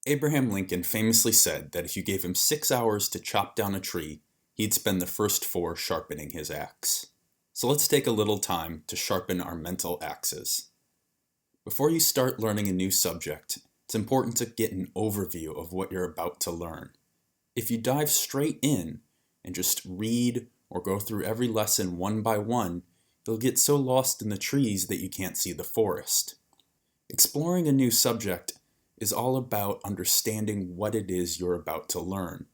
Abraham Lincoln famously said that if you gave him 6 hours to chop down a tree, he'd spend the first four sharpening his axe. So let's take a little time to sharpen our mental axes. Before you start learning a new subject, it's important to get an overview of what you're about to learn. If you dive straight in and just read or go through every lesson one by one, you'll get so lost in the trees that you can't see the forest. Exploring a new subject is all about understanding what it is you're about to learn.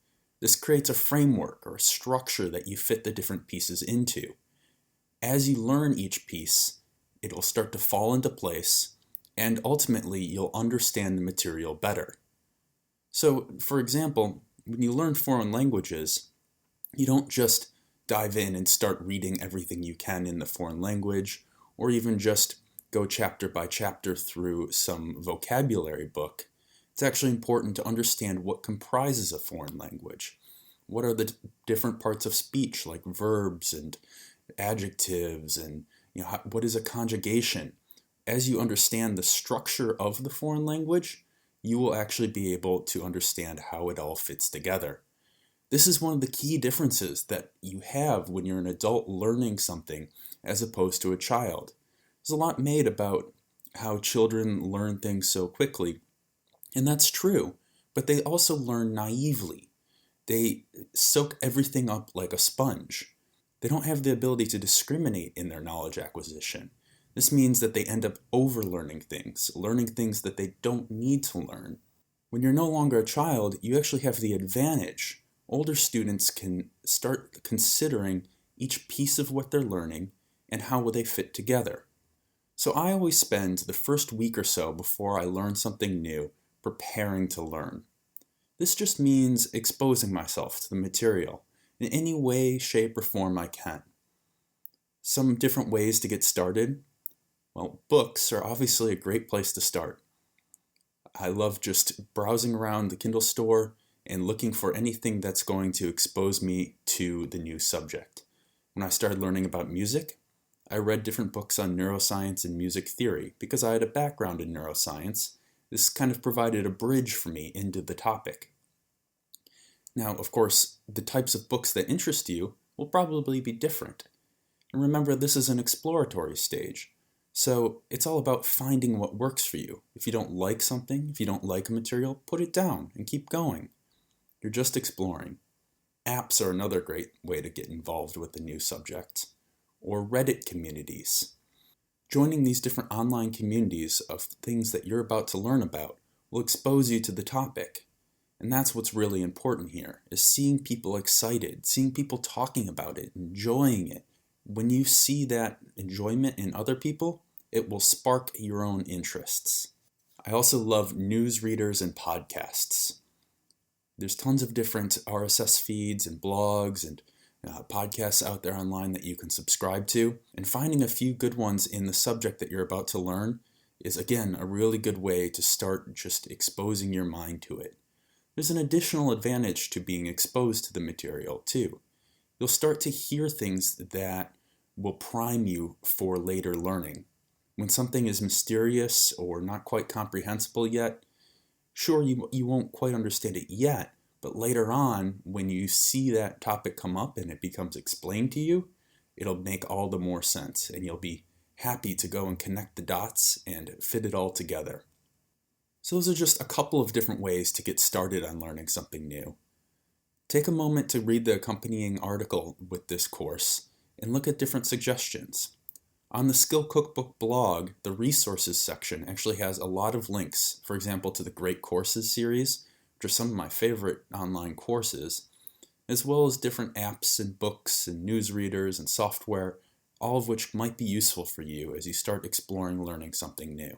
This creates a framework or a structure that you fit the different pieces into. As you learn each piece, it'll start to fall into place, and ultimately you'll understand the material better. So, for example, when you learn foreign languages, you don't just dive in and start reading everything you can in the foreign language, or even just go chapter by chapter through some vocabulary book. It's actually important to understand what comprises a foreign language. What are the different parts of speech, like verbs and adjectives, and what is a conjugation? As you understand the structure of the foreign language, you will actually be able to understand how it all fits together. This is one of the key differences that you have when you're an adult learning something as opposed to a child. There's a lot made about how children learn things so quickly, and that's true, but they also learn naively. They soak everything up like a sponge. They don't have the ability to discriminate in their knowledge acquisition. This means that they end up over-learning things, learning things that they don't need to learn. When you're no longer a child, you actually have the advantage. Older students can start considering each piece of what they're learning and how will they fit together. So I always spend the first week or so before I learn something new preparing to learn. This just means exposing myself to the material in any way, shape, or form I can. Some different ways to get started. Well, books are obviously a great place to start. I love just browsing around the Kindle store and looking for anything that's going to expose me to the new subject. When I started learning about music, I read different books on neuroscience and music theory because I had a background in neuroscience. This kind of provided a bridge for me into the topic. Now, of course, the types of books that interest you will probably be different. And remember, this is an exploratory stage. So it's all about finding what works for you. If you don't like something, if you don't like a material, put it down and keep going. You're just exploring. Apps are another great way to get involved with the new subject, or Reddit communities. Joining these different online communities of things that you're about to learn about will expose you to the topic. And that's what's really important here, is seeing people excited, seeing people talking about it, enjoying it. When you see that enjoyment in other people, it will spark your own interests. I also love news readers and podcasts. There's tons of different RSS feeds and blogs and podcasts out there online that you can subscribe to. And finding a few good ones in the subject that you're about to learn is, again, a really good way to start just exposing your mind to it. There's an additional advantage to being exposed to the material, too. You'll start to hear things that will prime you for later learning. When something is mysterious or not quite comprehensible yet, sure, you won't quite understand it yet, but later on, when you see that topic come up and it becomes explained to you, it'll make all the more sense, and you'll be happy to go and connect the dots and fit it all together. So those are just a couple of different ways to get started on learning something new. Take a moment to read the accompanying article with this course and look at different suggestions. On the Skill Cookbook blog, the resources section actually has a lot of links, for example, to the Great Courses series, which are some of my favorite online courses, as well as different apps and books and newsreaders and software, all of which might be useful for you as you start exploring learning something new.